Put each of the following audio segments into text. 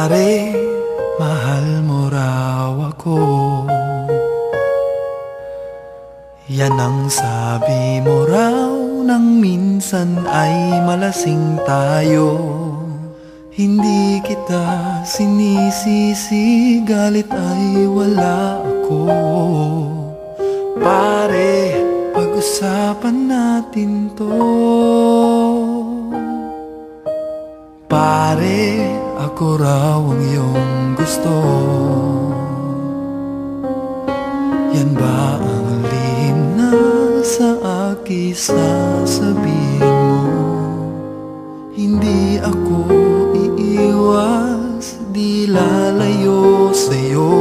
Pare, mahal mo raw ako. Yan ang sabi mo raw nang minsan ay malasing tayo. Hindi kita sinisisi, galit ay wala ako. Pare, pag-usapan natin to. Pare, ako raw ang iyong gusto. Yan ba ang lihim na sa akin sasabihin mo? Hindi ako iiwas, di lalayo sa'yo.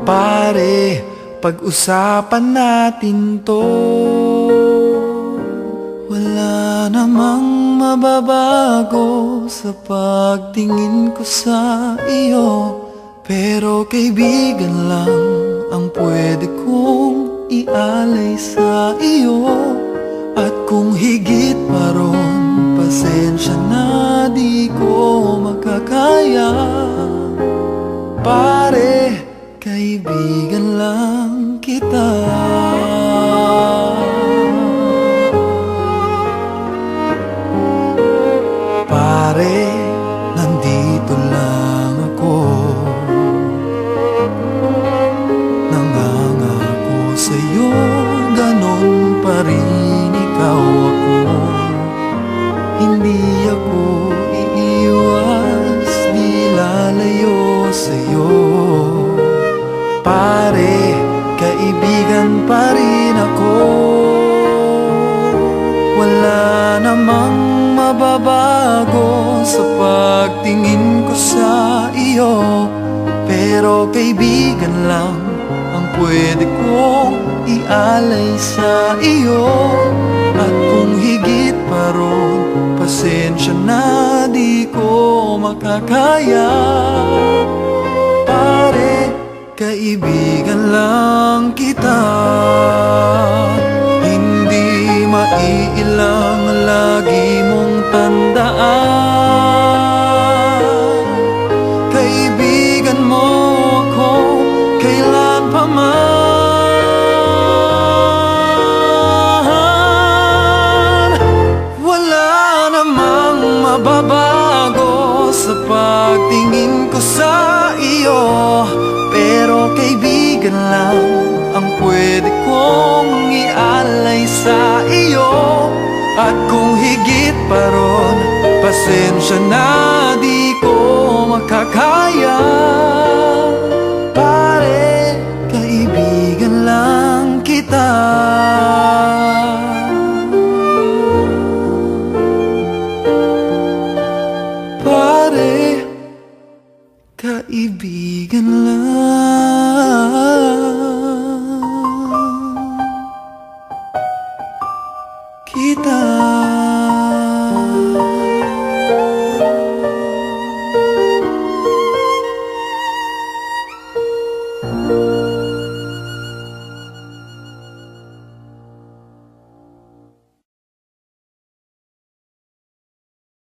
Pare, pag-usapan natin to. Wala namang mababago sa pagtingin ko sa iyo, pero kaibigan lang ang pwede kong ialay sa iyo. At kung higit pa ron, pasensya na di ko makakaya. Pare, kaibigan lang kita. Pare, nandito lang ako. Nangangako sa'yo, ganon pa rin ikaw ako. Hindi ako iiwas, di lalayo sa'yo. Pare, kaibigan pa rin ako. Wala namang mababago sa pagtingin ko sa iyo, pero kaibigan lang ang pwede kong ialay sa iyo. At kung higit pa ron, pasensya na di ko makakaya. Pare, kaibigan lang kita. Hindi maiilang lagi mong tandaan. Kaibigan mo ako kailan pa man. Wala namang mababago sa pagtingin ko sa iyo, pero kaibigan lang ang pwede kong ialay sa iyo. At kung higit pa ron, pasensya na di ko makakaya. Pare, kaibigan lang kita. Pare, kaibigan lang kita.